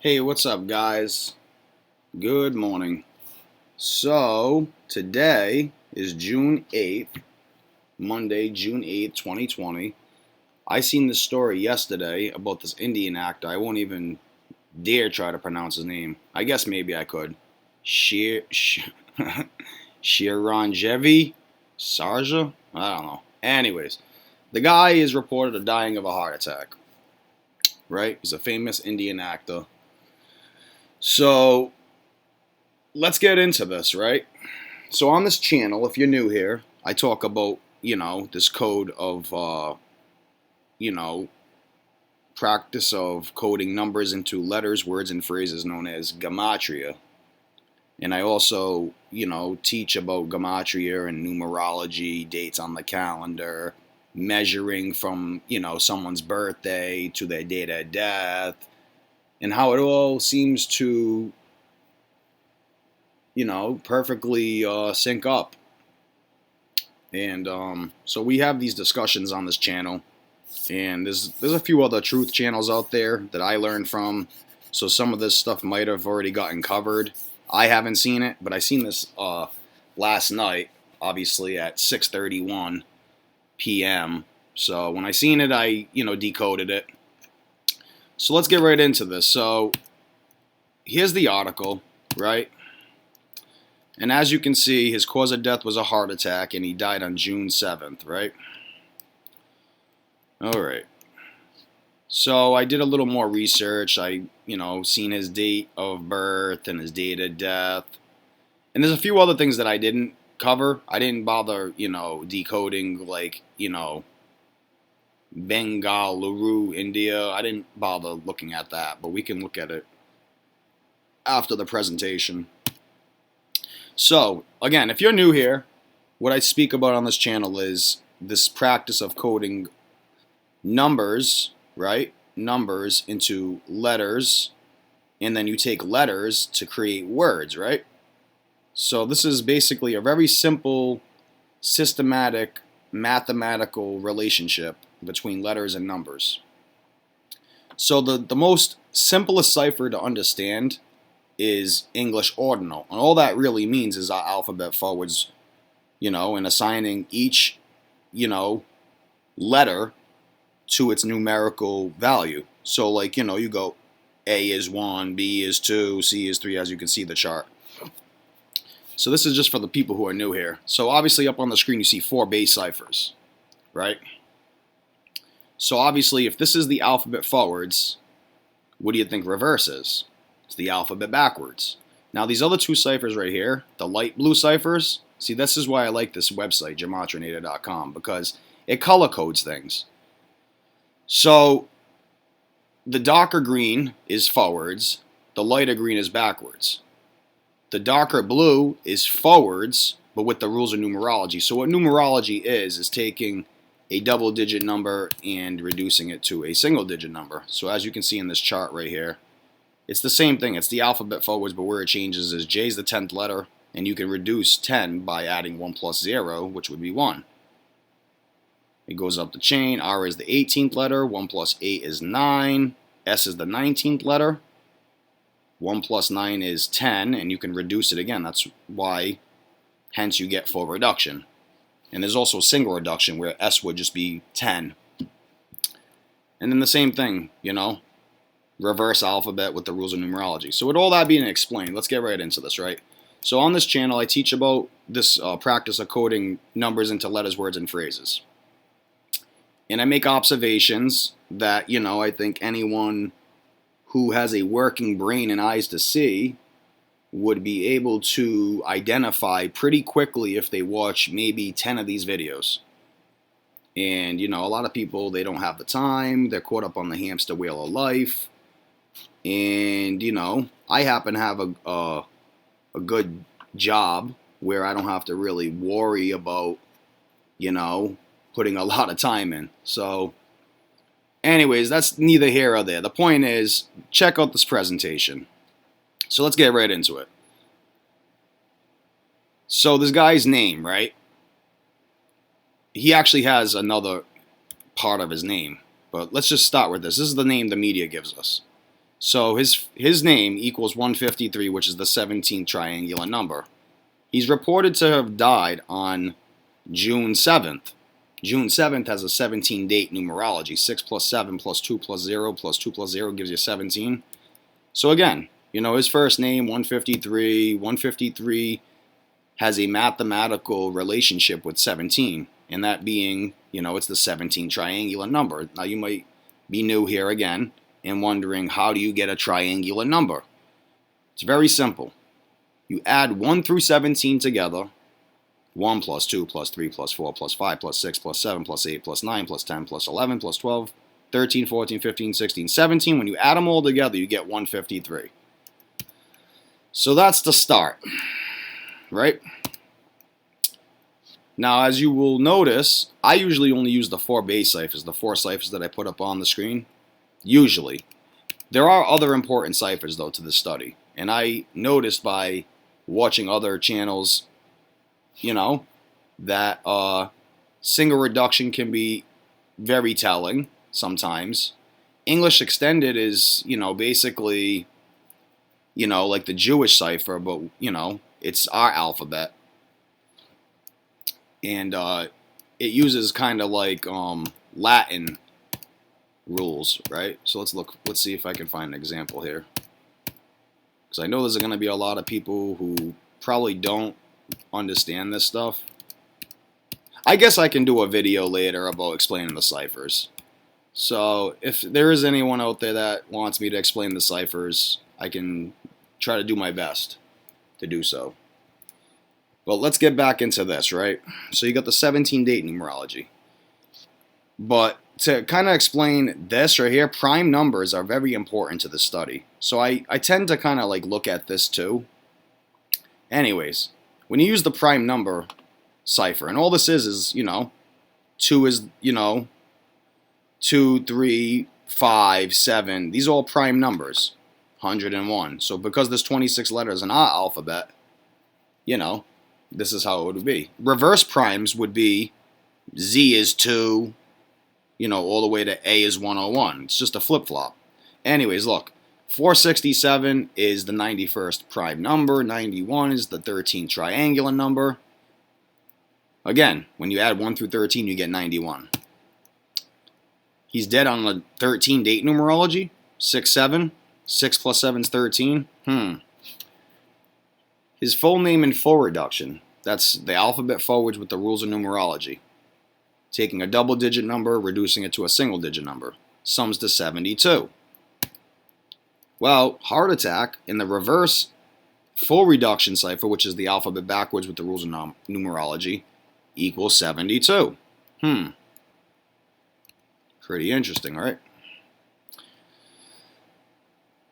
Hey, what's up, guys? Good morning. So, today is June 8th, Monday, June 8th, 2020. I seen this story yesterday about this Indian actor. I won't even dare try to pronounce his name. I guess maybe I could. Shiranjeevi Sarja? I don't know. Anyways, the guy is reported of dying of a heart attack, right? He's a famous Indian actor. So, let's get into this, right? So on this channel, if you're new here, I talk about, this code of, you know, practice of coding numbers into letters, words, and phrases known as Gematria. And I also, teach about Gematria and numerology, dates on the calendar, measuring from, someone's birthday to their date of death, and how it all seems to, perfectly sync up. And so we have these discussions on this channel, and there's a few other truth channels out there that I learned from. So some of this stuff might have already gotten covered. I haven't seen it, but I seen this last night, obviously at 6:31 p.m. So when I seen it, I decoded it. So let's get right into this. So here's the article, right? And as you can see, his cause of death was a heart attack, and he died on June 7th, right? All right. So I did a little more research. I, seen his date of birth and his date of death. And there's a few other things that I didn't cover. I didn't bother, decoding, like, Bengaluru, India. I didn't bother looking at that, but we can look at it after the presentation. So, again, if you're new here, what I speak about on this channel is this practice of coding numbers, right? Numbers into letters, and then you take letters to create words, right? So this is basically a very simple, systematic, mathematical relationship between letters and numbers. So the most simplest cipher to understand is English ordinal. And all that really means is our alphabet forwards, and assigning each, letter to its numerical value. So like, you go A is 1, B is 2, C is 3, as you can see the chart. So this is just for the people who are new here. So obviously up on the screen you see 4 base ciphers, right? So obviously if this is the alphabet forwards, what do you think reverse is? It's the alphabet backwards. Now these other 2 ciphers right here, the light blue ciphers, see, this is why I like this website, Gematriaeffect.news, because it color codes things. So the darker green is forwards, the lighter green is backwards. The darker blue is forwards, but with the rules of numerology. So what numerology is taking a double-digit number and reducing it to a single-digit number. So as you can see in this chart right here, it's the same thing. It's the alphabet forwards, but where it changes is J is the 10th letter, and you can reduce 10 by adding 1 plus 0, which would be 1. It goes up the chain. R is the 18th letter. 1 plus 8 is 9. S is the 19th letter. 1 plus 9 is 10, and you can reduce it again. That's why, hence, you get full reduction. And there's also single reduction, where S would just be 10. And then the same thing, reverse alphabet with the rules of numerology. So with all that being explained, let's get right into this, right? So on this channel, I teach about this practice of coding numbers into letters, words, and phrases. And I make observations that, I think anyone who has a working brain and eyes to see would be able to identify pretty quickly if they watch maybe 10 of these videos. And, a lot of people, they don't have the time. They're caught up on the hamster wheel of life. And, I happen to have a good job where I don't have to really worry about, putting a lot of time in. So anyways, that's neither here or there. The point is, check out this presentation. So let's get right into it. So this guy's name, right? He actually has another part of his name, but let's just start with this. This is the name the media gives us. So his name equals 153, which is the 17th triangular number. He's reported to have died on June 7th. June 7th has a 17-date numerology. 6 plus 7 plus 2 plus 0 plus 2 plus 0 gives you 17. So again, his first name, 153. 153 has a mathematical relationship with 17, and that being, it's the 17th triangular number. Now you might be new here again and wondering, how do you get a triangular number? It's very simple. You add 1 through 17 together. 1 plus 2 plus 3 plus 4 plus 5 plus 6 plus 7 plus 8 plus 9 plus 10 plus 11 plus 12, 13, 14, 15, 16, 17. When you add them all together, you get 153. So that's the start, right? Now, as you will notice, I usually only use the 4 base ciphers, the 4 ciphers that I put up on the screen. Usually. There are other important ciphers, though, to this study. And I noticed by watching other channels, that single reduction can be very telling sometimes. English extended is, basically, like the Jewish cipher, but, it's our alphabet. And it uses kind of like Latin rules, right? So let's see if I can find an example here. Because I know there's going to be a lot of people who probably don't understand this stuff. I guess I can do a video later about explaining the ciphers. So if there is anyone out there that wants me to explain the ciphers, I can try to do my best to do so. But let's get back into this, right? So you got the 17-date numerology. But to kind of explain this right here, prime numbers are very important to the study. So I tend to kind of like look at this too. Anyways, when you use the prime number cipher, and all this is, 2 is, 2, 3, 5, 7. These are all prime numbers. 101. So because there's 26 letters in our alphabet, this is how it would be. Reverse primes would be Z is 2, all the way to A is 101. It's just a flip-flop. Anyways, look. 467 is the 91st prime number. 91 is the 13th triangular number. Again, when you add 1 through 13, you get 91. He's dead on the 13-date numerology. 6-7. 6 plus 7 is 13. His full name in full reduction. That's the alphabet forwards with the rules of numerology. Taking a double-digit number, reducing it to a single-digit number. Sums to 72. Well, heart attack in the reverse full reduction cipher, which is the alphabet backwards with the rules of numerology, equals 72. Pretty interesting, right?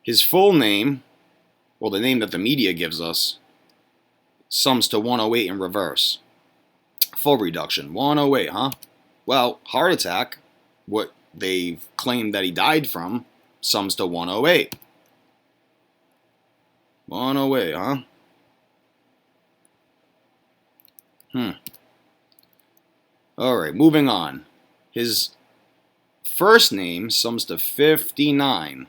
His full name, well, the name that the media gives us, sums to 108 in reverse. Full reduction, 108, huh? Well, heart attack, what they've claimed that he died from, sums to 108. 108, huh? Alright, moving on. His first name sums to 59.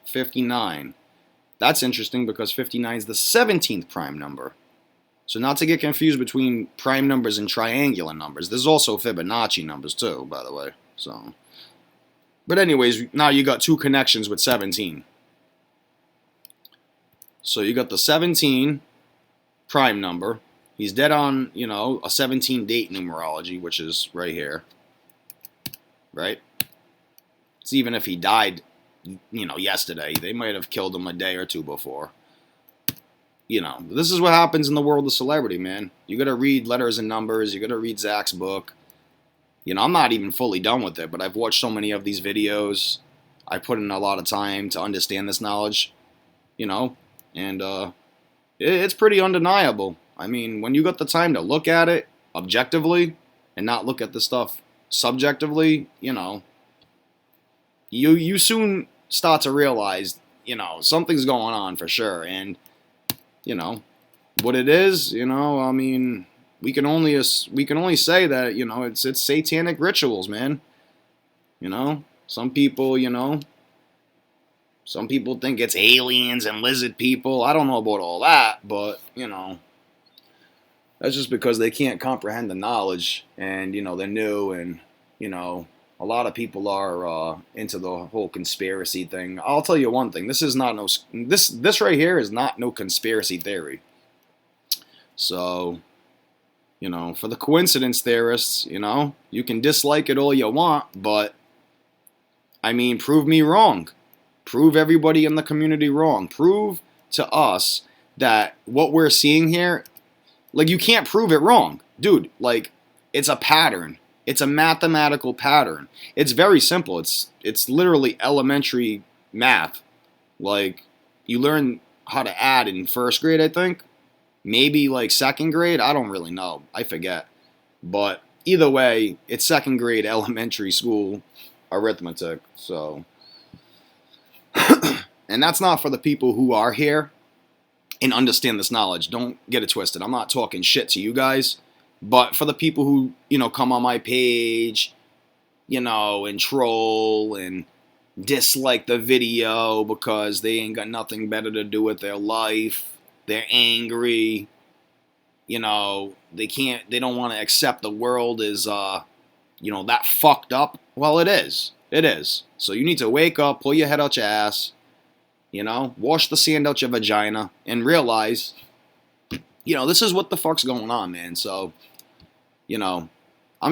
59. That's interesting because 59 is the 17th prime number. So not to get confused between prime numbers and triangular numbers. There's also Fibonacci numbers too, by the way. But anyways, now you got 2 connections with 17. So you got the 17 prime number. He's dead on, a 17-date numerology, which is right here. Right? It's even if he died, yesterday. They might have killed him a day or two before. This is what happens in the world of celebrity, man. You got to read letters and numbers. You got to read Zach's book. I'm not even fully done with it, but I've watched so many of these videos. I put in a lot of time to understand this knowledge, and it's pretty undeniable. I mean, when you got the time to look at it objectively and not look at the stuff subjectively, you soon start to realize, something's going on for sure. And, what it is, I mean, we can only say that, it's satanic rituals, man. Some people, Some people think it's aliens and lizard people. I don't know about all that, but, that's just because they can't comprehend the knowledge, and, they're new, and, a lot of people are into the whole conspiracy thing. I'll tell you one thing. This is not this right here is not no conspiracy theory. So, for the coincidence theorists, you can dislike it all you want, but, I mean, prove me wrong. Prove everybody in the community wrong. Prove to us that what we're seeing here, like, you can't prove it wrong. Dude, like, it's a pattern. It's a mathematical pattern. It's very simple. It's literally elementary math. Like, you learn how to add in first grade, I think. Maybe, like, second grade. I don't really know. I forget. But either way, it's second grade elementary school arithmetic. So, and that's not for the people who are here and understand this knowledge. Don't get it twisted. I'm not talking shit to you guys. But for the people who, come on my page, and troll and dislike the video because they ain't got nothing better to do with their life, they're angry, they don't want to accept the world as, that fucked up. Well, it is. It is. So you need to wake up, pull your head out your ass, wash the sand out your vagina, and realize, this is what the fuck's going on, man. So, I'm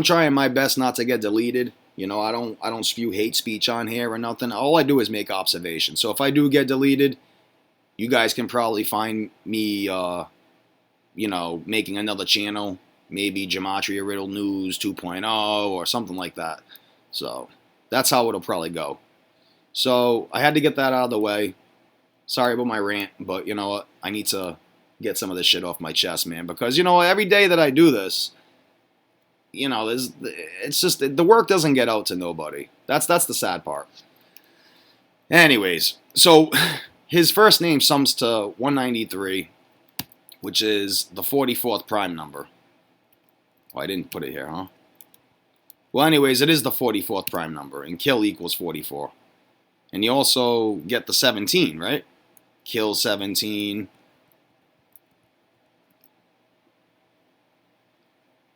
trying my best not to get deleted. I don't spew hate speech on here or nothing. All I do is make observations. So if I do get deleted, you guys can probably find me, making another channel. Maybe Gematriaeffect.news 2.0 or something like that. So that's how it'll probably go. So I had to get that out of the way. Sorry about my rant, but you know what? I need to get some of this shit off my chest, man. Because, every day that I do this, it's just, the work doesn't get out to nobody. That's the sad part. Anyways, so his first name sums to 193, which is the 44th prime number. Oh, I didn't put it here, huh? Well, anyways, it is the 44th prime number, and kill equals 44. And you also get the 17, right? Kill 17.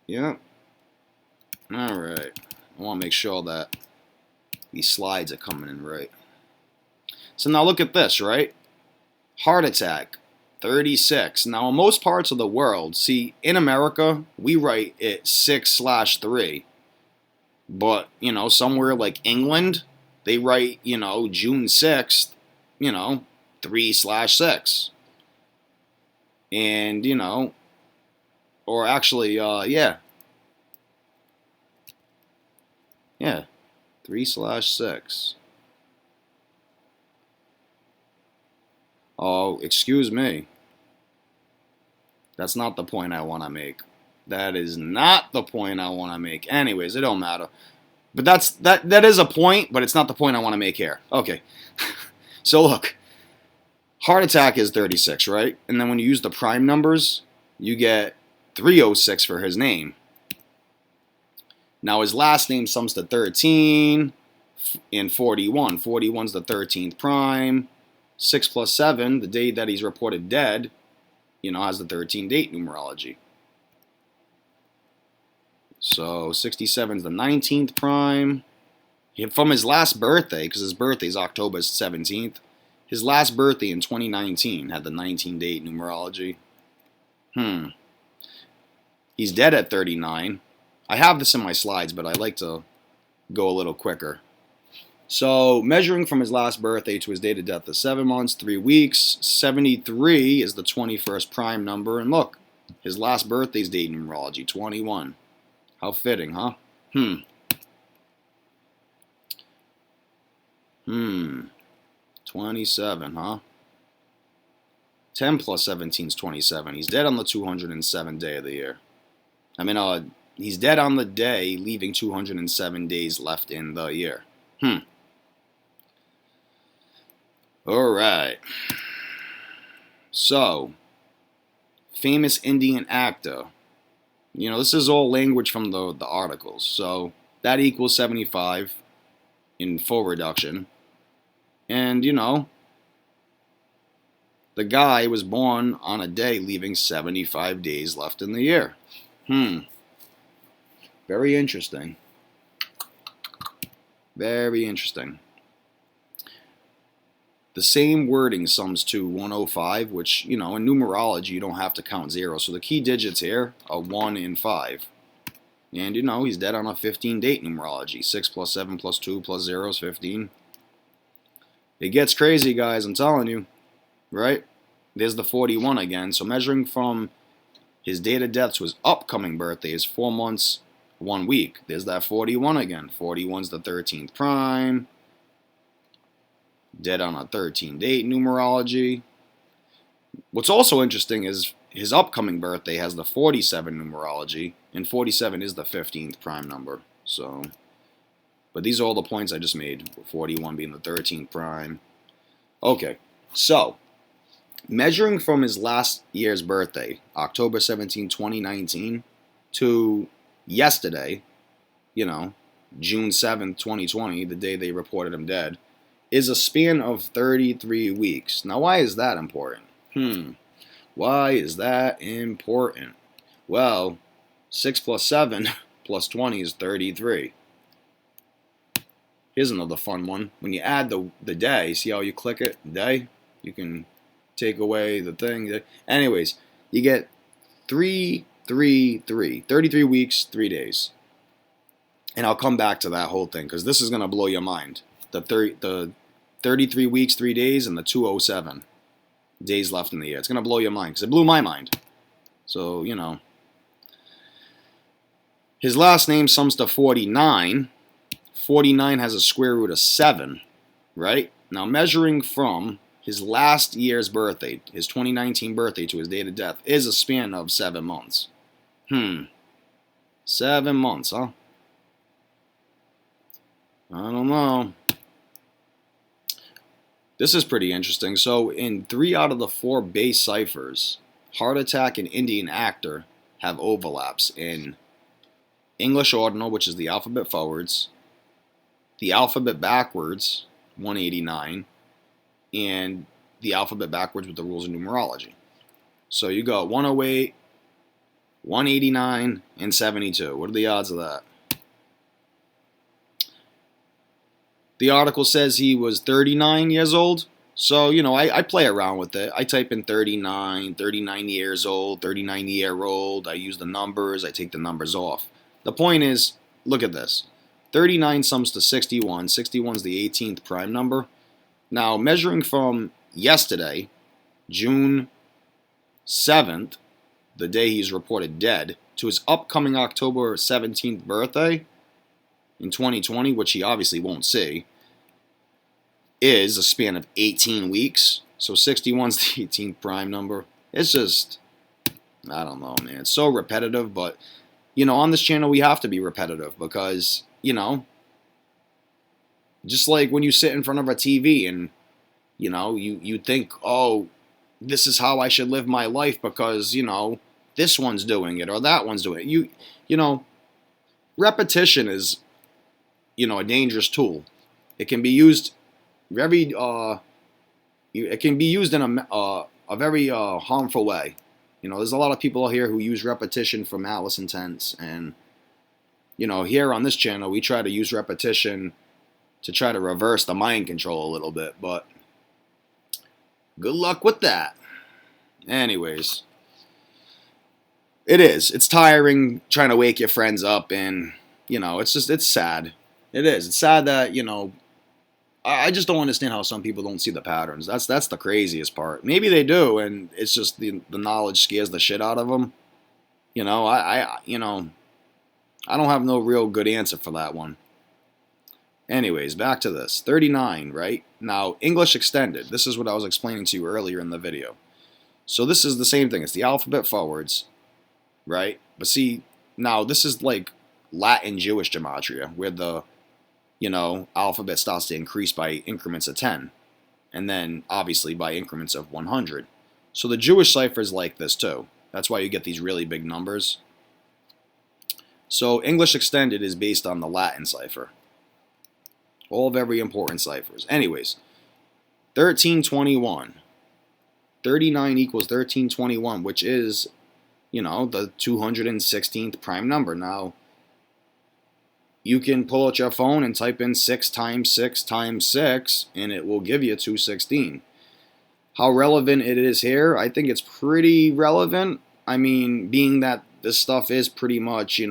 Yeah. Alright. I want to make sure that these slides are coming in right. So now look at this, right? Heart attack, 36. Now, in most parts of the world, see, in America, we write it 6/3. But, somewhere like England, they write, June 6th, 3/6. And, or actually, yeah. Yeah, 3/6. Oh, excuse me. That's not the point I want to make. That is not the point I want to make. Anyways, it don't matter. But that is a point, but it's not the point I want to make here. Okay. So look, heart attack is 36, right? And then when you use the prime numbers, you get 306 for his name. Now his last name sums to 13 and 41. 41's the 13th prime. 6 plus 7, the day that he's reported dead, has the 13 date numerology. So 67's the 19th prime. From his last birthday, because his birthday is October 17th, his last birthday in 2019 had the 19 date numerology. He's dead at 39. I have this in my slides, but I like to go a little quicker. So, measuring from his last birthday to his date of death is 7 months, 3 weeks. 73 is the 21st prime number. And look, his last birthday's date numerology, 21. How fitting, huh? 27, huh? 10 plus 17 is 27. He's dead on the 207th day of the year. He's dead on the day, leaving 207 days left in the year. Alright. So, famous Indian actor. This is all language from the articles. So, that equals 75 in full reduction. And, the guy was born on a day leaving 75 days left in the year. Very interesting. Very interesting. The same wording sums to 105, which, in numerology, you don't have to count zeros. So the key digits here are 1 and 5. And, he's dead on a 15-date numerology. 6 plus 7 plus 2 plus 0 is 15. It gets crazy, guys, I'm telling you. Right? There's the 41 again. So measuring from his date of death to his upcoming birthday is 4 months, 1 week. There's that 41 again. 41's the 13th prime. Dead on a 13-date numerology. What's also interesting is his upcoming birthday has the 47 numerology, and 47 is the 15th prime number. So, but these are all the points I just made, 41 being the 13th prime. Okay, so measuring from his last year's birthday, October 17, 2019, to yesterday, June 7th, 2020, the day they reported him dead, is a span of 33 weeks. Now, why is that important? Why is that important? Well, 6 plus 7 plus 20 is 33. Here's another fun one. When you add the day, see how you click it? Day? You can take away the thing. Anyways, you get 33 weeks, 3 days. And I'll come back to that whole thing because this is going to blow your mind. The 33 weeks, 3 days, and the 207 days left in the year. It's going to blow your mind because it blew my mind. So, his last name sums to 49. 49 has a square root of 7, right? Now, measuring from his last year's birthday, his 2019 birthday, to his date of death, is a span of 7 months. 7 months, huh? I don't know. This is pretty interesting. So in 3 out of the 4 base ciphers, Heart Attack and Indian Actor have overlaps in English Ordinal, which is the alphabet forwards, the alphabet backwards, 189, and the alphabet backwards with the rules of numerology. So you got 108, 189, and 72. What are the odds of that? The article says he was 39 years old. So, I play around with it. I type in 39 years old, 39-year-old. I use the numbers. I take the numbers off. The point is, look at this. 39 sums to 61. 61 is the 18th prime number. Now, measuring from yesterday, June 7th, the day he's reported dead, to his upcoming October 17th birthday in 2020, which he obviously won't see, is a span of 18 weeks. So 61's the 18th prime number. It's just, I don't know, man. It's so repetitive, but, on this channel we have to be repetitive because, just like when you sit in front of a TV and, you think, oh, this is how I should live my life because, this one's doing it or that one's doing it. Repetition is, a dangerous tool. It can be used it can be used in a very harmful way. There's a lot of people out here who use repetition for malice intents, and here on this channel we try to use repetition to try to reverse the mind control a little bit, but good luck with that. Anyways, it's tiring trying to wake your friends up, and it's sad. It is. It's sad that I just don't understand how some people don't see the patterns. That's the craziest part. Maybe they do, and it's just the knowledge scares the shit out of them. I don't have no real good answer for that one. Anyways, back to this. 39, right? Now, English Extended. This is what I was explaining to you earlier in the video. So this is the same thing. It's the alphabet forwards, right? But see, now this is like Latin Jewish gematria, where the alphabet starts to increase by increments of 10, and then obviously by increments of 100. So the Jewish cipher is like this too. That's why you get these really big numbers. So English Extended is based on the Latin cipher. All very important ciphers. Anyways, 1321. 39 equals 1321, which is, the 216th prime number. Now, you can pull out your phone and type in 6 times 6 times 6, and it will give you 216. How relevant it is here, I think it's pretty relevant. I mean, being that this stuff is pretty much,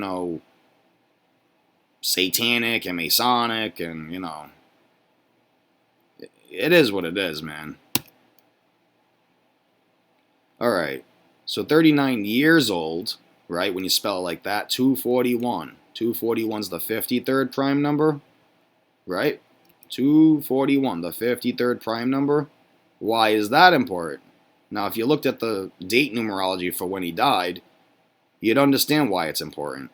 satanic and Masonic, and, it is what it is, man. Alright, so 39 years old, right, when you spell it like that, 241. 241's the 53rd prime number, right? 241, the 53rd prime number. Why is that important? Now, if you looked at the date numerology for when he died, you'd understand why it's important.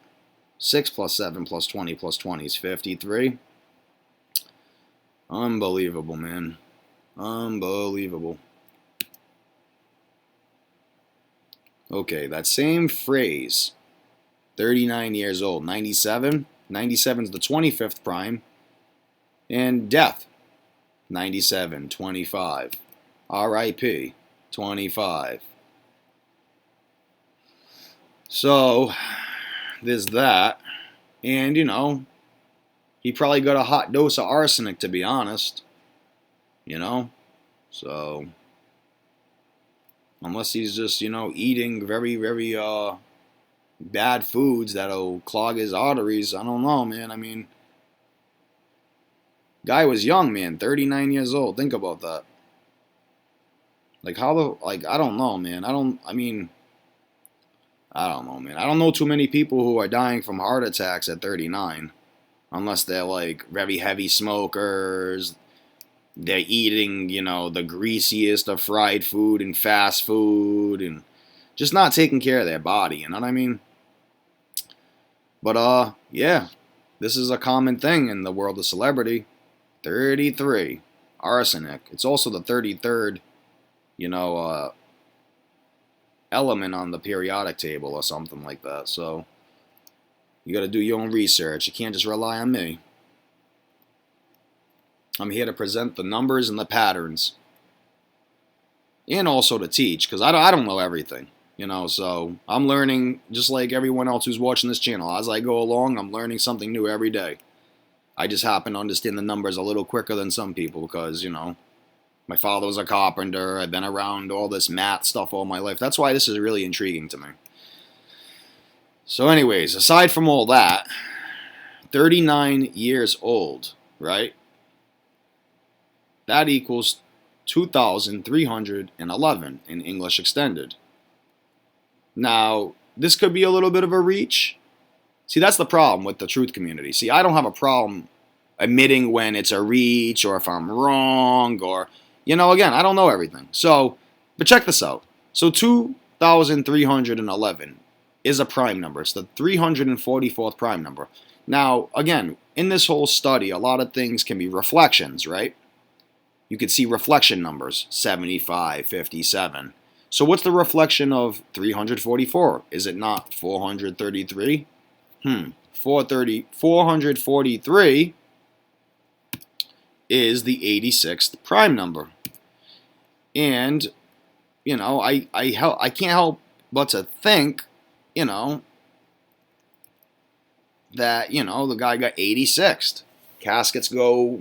6 plus 7 plus 20 plus 20 is 53. Unbelievable, man. Unbelievable. Okay, that same phrase, 39 years old, 97. 97 is the 25th prime. And death, 97, 25. R.I.P., 25. So, there's that. And, he probably got a hot dose of arsenic, to be honest. So, unless he's just, eating very, very bad foods that'll clog his arteries, I don't know, man. I mean, guy was young, man, 39 years old. Think about that. Like, I don't know, man. I don't know, man. I don't know too many people who are dying from heart attacks at 39. Unless they're, like, very heavy smokers. They're eating, the greasiest of fried food and fast food. And just not taking care of their body, you know what I mean? But, yeah. This is a common thing in the world of celebrity. 33. Arsenic. It's also the 33rd, element on the periodic table or something like that. So, you got to do your own research. You can't just rely on me. I'm here to present the numbers and the patterns. And also to teach, because I don't know everything. So I'm learning just like everyone else who's watching this channel. As I go along, I'm learning something new every day. I just happen to understand the numbers a little quicker than some people because, my father was a carpenter. I've been around all this math stuff all my life. That's why this is really intriguing to me. So anyways, aside from all that, 39 years old, right? That equals 2,311 in English Extended. Now, this could be a little bit of a reach. See, that's the problem with the truth community. See, I don't have a problem admitting when it's a reach or if I'm wrong or, again, I don't know everything. So, but check this out. So 2,311 is a prime number. It's the 344th prime number. Now, again, in this whole study, a lot of things can be reflections, right? You could see reflection numbers, 75, 57. So what's the reflection of 344? Is it not 433? 443 is the 86th prime number. And, I can't help but to think, that, the guy got 86th. Caskets go,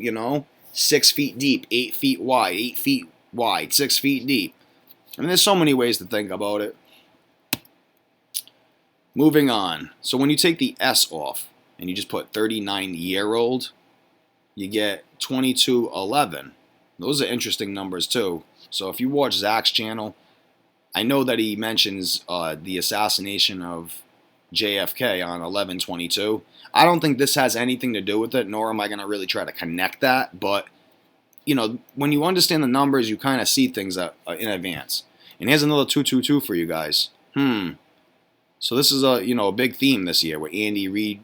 6 feet deep, 8 feet wide, 8 feet wide, 6 feet deep. I mean, there's so many ways to think about it. Moving on. So when you take the S off and you just put 39-year-old, you get 2211. Those are interesting numbers too. So if you watch Zach's channel, I know that he mentions the assassination of JFK on 11/22. I don't think this has anything to do with it, nor am I going to really try to connect that. But, when you understand the numbers, you kind of see things in advance. And here's another 222 for you guys. So this is a big theme this year with Andy Reid,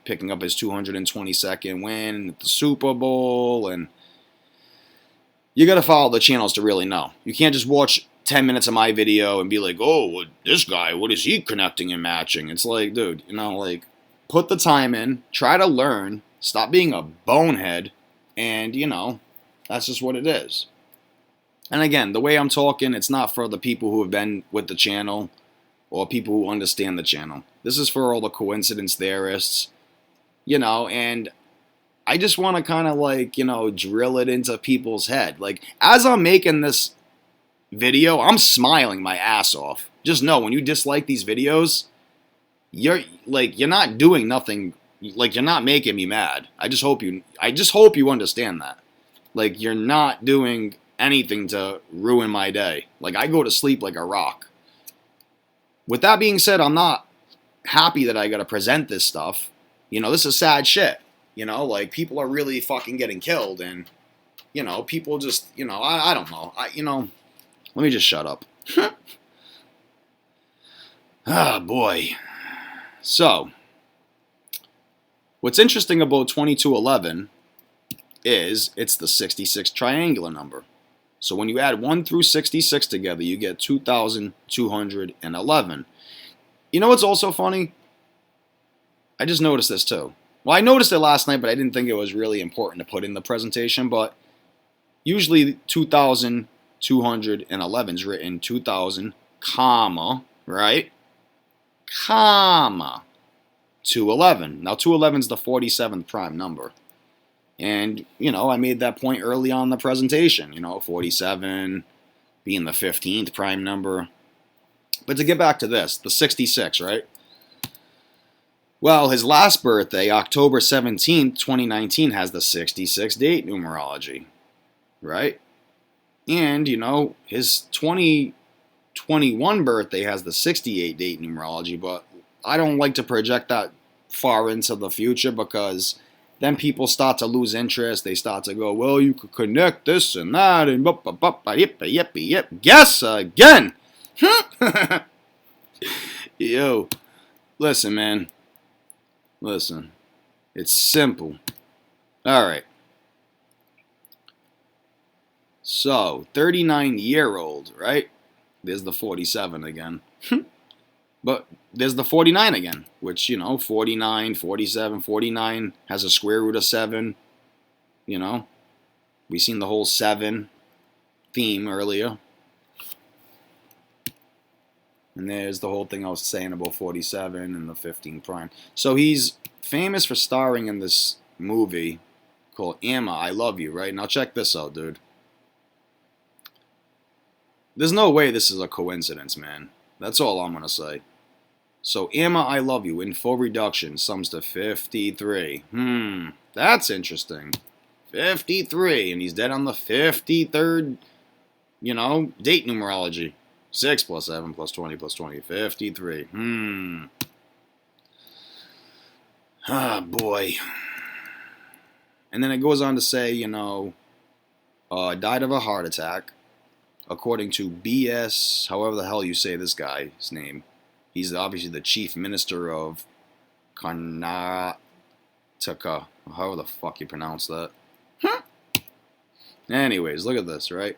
picking up his 222nd win at the Super Bowl. And you got to follow the channels to really know. You can't just watch 10 minutes of my video and be like, oh, this guy, what is he connecting and matching? It's like, dude, put the time in, try to learn, stop being a bonehead, and, That's just what it is. And again, the way I'm talking, it's not for the people who have been with the channel or people who understand the channel. This is for all the coincidence theorists, you know, and I just want to kind of like, you know, drill it into people's head. Like, as I'm making this video, I'm smiling my ass off. Just know, when you dislike these videos, you're not doing nothing. Like, you're not making me mad. I just hope you understand that. Like, you're not doing anything to ruin my day. Like, I go to sleep like a rock. With that being said, I'm not happy that I got to present this stuff. You know, this is sad shit. You know, like, people are really fucking getting killed, and, you know, people just, you know, I don't know. You know, let me just shut up. Ah, boy. So, what's interesting about 2211 is it's the 66 triangular number. So when you add 1 through 66 together, you get 2,211. You know what's also funny? I just noticed this too. Well, I noticed it last night, but I didn't think it was really important to put in the presentation. But usually 2,211 is written 2,000, comma, right? Comma, 211. Now 211 is the 47th prime number. And, you know, I made that point early on in the presentation. You know, 47 being the 15th prime number. But to get back to this, the 66, right? Well, his last birthday, October 17th, 2019, has the 66 date numerology, right? And, you know, his 2021 birthday has the 68 date numerology, but I don't like to project that far into the future because then people start to lose interest. They start to go, well, you could connect this and that, and yip. Guess again. Yo, listen, man. Listen. It's simple. All right. So, 39-year-old, right? There's the 47 again. But there's the 49 again, which, you know, 49, 47, 49 has a square root of 7. You know, we've seen the whole 7 theme earlier. And there's the whole thing I was saying about 47 and the 15 prime. So he's famous for starring in this movie called Emma, I Love You, right? Now check this out, dude. There's no way this is a coincidence, man. That's all I'm going to say. So, Emma, I Love You, in full reduction, sums to 53. That's interesting. 53, and he's dead on the 53rd, you know, date numerology. 6 plus 7 plus 20 plus 20, 53. Ah, boy. And then it goes on to say, you know, died of a heart attack, according to BS, however the hell you say this guy's name. He's obviously the chief minister of Karnataka, however the fuck you pronounce that. Anyways, look at this, right?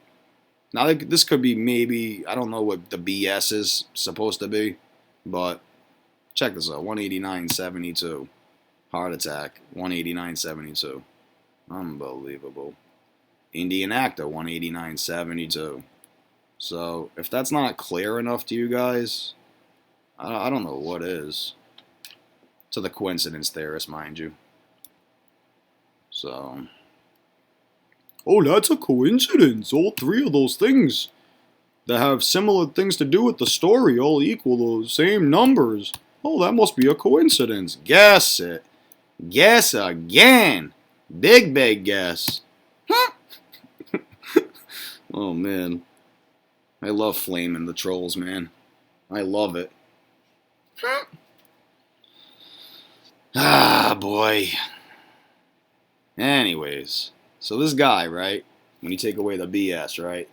Now, this could be maybe, I don't know what the BS is supposed to be, but check this out, 189.72. Heart attack, 189.72. Unbelievable. Indian actor, 189.72. So, if that's not clear enough to you guys, I don't know what is. To the coincidence theorist, mind you. So, oh, that's a coincidence. All 3 of those things that have similar things to do with the story all equal the same numbers. Oh, that must be a coincidence. Guess it. Guess again. Big guess. Oh, man. I love flaming the trolls, man. I love it. Ah, boy. Anyways, so this guy, right? When you take away the BS, right?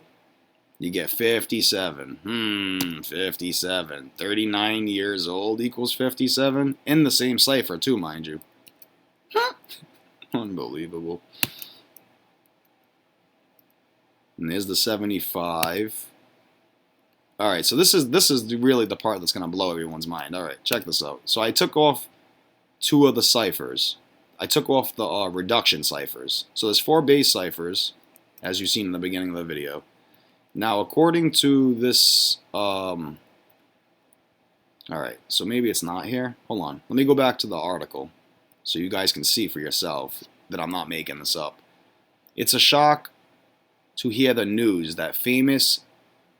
You get 57. 57. 39 years old equals 57. In the same cipher, too, mind you. Unbelievable. And there's the 75. All right, so this is really the part that's going to blow everyone's mind. All right, check this out. So I took off 2 of the ciphers. I took off the reduction ciphers. So there's 4 base ciphers, as you've seen in the beginning of the video. Now, according to this, alright, so maybe it's not here. Hold on. Let me go back to the article so you guys can see for yourself that I'm not making this up. It's a shock to hear the news that famous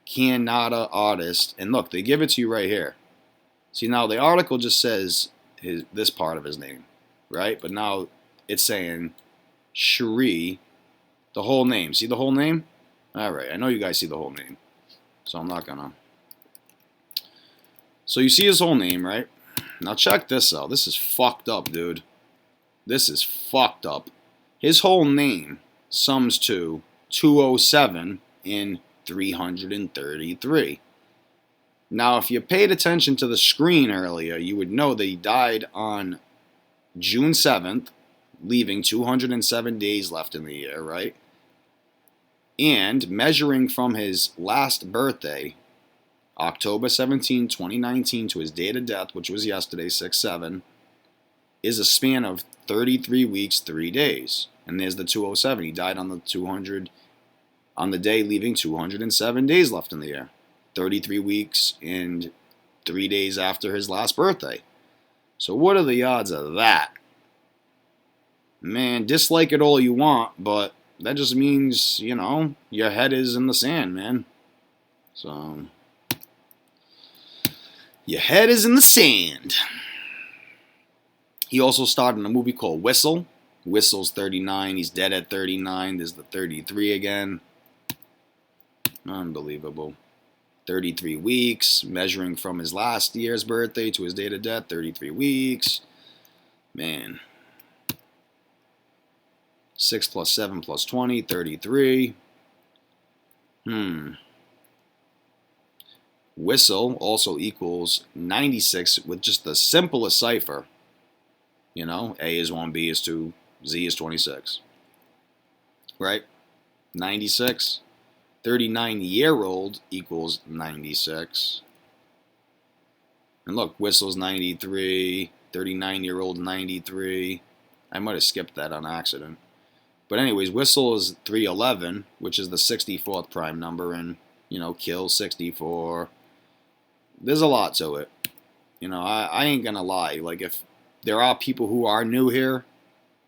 Kannada artist, and look, they give it to you right here. See, now the article just says this part of his name, right? But now it's saying Shri, the whole name. See the whole name? Alright, I know you guys see the whole name, so I'm not gonna. So you see his whole name, right? Now check this out. This is fucked up, dude. This is fucked up. His whole name sums to 207 in 333. Now, if you paid attention to the screen earlier, you would know that he died on June 7th, leaving 207 days left in the year, right? And measuring from his last birthday, October 17, 2019, to his date of death, which was yesterday, 6/7, is a span of 33 weeks, 3 days. And there's the 207. He died on the day leaving 207 days left in the year. 33 weeks and 3 days after his last birthday. So what are the odds of that? Man, dislike it all you want, but that just means, you know, your head is in the sand, man. So, your head is in the sand. He also starred in a movie called Whistle. Whistle's 39. He's dead at 39. There's the 33 again. Unbelievable. 33 weeks, measuring from his last year's birthday to his date of death, 33 weeks. Man. 6 plus 7 plus 20, 33. Whistle also equals 96 with just the simplest cipher. You know, A is 1, B is 2, Z is 26. Right? 96. 39-year-old equals 96. And look, Whistle's 93. 39-year-old 93. I might have skipped that on accident. But anyways, Whistle is 311, which is the 64th prime number, and, you know, Kill 64. There's a lot to it. You know, I ain't gonna lie. Like, if there are people who are new here,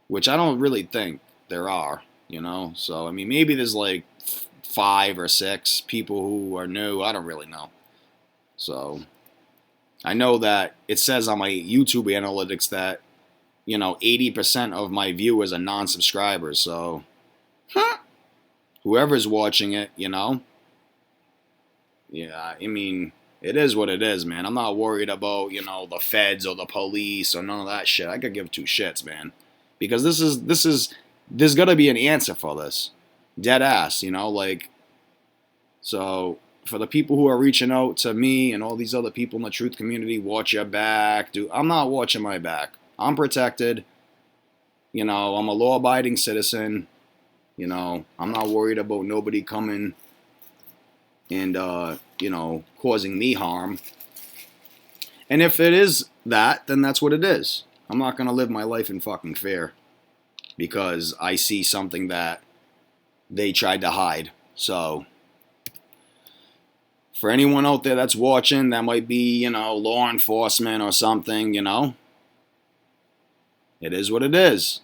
which I don't really think there are, you know. So, I mean, maybe there's like 5 or 6 people who are new. I don't really know. So, I know that it says on my YouTube analytics that, you know, 80% of my viewers are non-subscribers. So, whoever's watching it, you know. Yeah, I mean, it is what it is, man. I'm not worried about, you know, the feds or the police or none of that shit. I could give 2 shits, man. Because there's got to be an answer for this. Dead ass, you know, like, so for the people who are reaching out to me and all these other people in the truth community, watch your back, dude. I'm not watching my back. I'm protected. You know, I'm a law-abiding citizen. You know, I'm not worried about nobody coming and, you know, causing me harm. And if it is that, then that's what it is. I'm not going to live my life in fucking fear because I see something that they tried to hide. So, for anyone out there that's watching, that might be, you know, law enforcement or something, you know, it is what it is.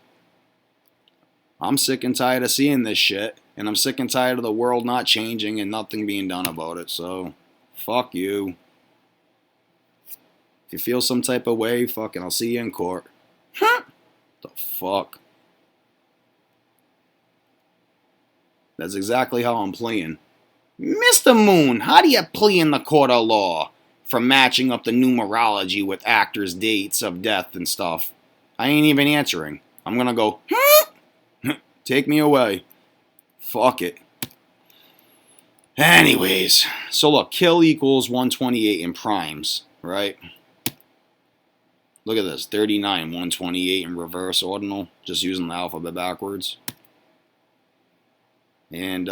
I'm sick and tired of seeing this shit, and I'm sick and tired of the world not changing and nothing being done about it, so fuck you. If you feel some type of way, fucking I'll see you in court. The fuck? That's exactly how I'm playing. Mr. Moon, how do you play in the court of law for matching up the numerology with actors' dates of death and stuff? I ain't even answering. I'm gonna go, take me away. Fuck it. Anyways, so look, kill equals 128 in primes, right? Look at this, 39, 128 in reverse ordinal, just using the alphabet backwards. And,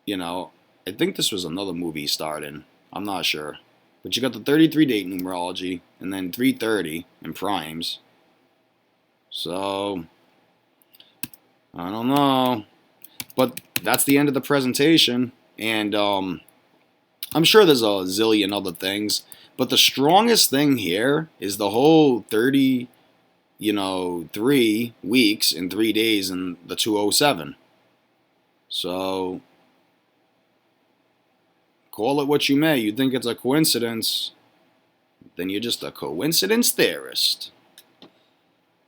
you know, I think this was another movie he starred in. I'm not sure. But you got the 33 date numerology, and then 330 in primes. So, I don't know. But that's the end of the presentation. And I'm sure there's a zillion other things. But the strongest thing here is the whole 30, 3 weeks and 3 days in the 207. So, call it what you may. You think it's a coincidence, then you're just a coincidence theorist.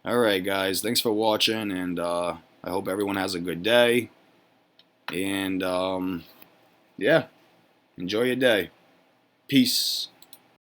Alright, guys. Thanks for watching, and I hope everyone has a good day. And, yeah, enjoy your day. Peace.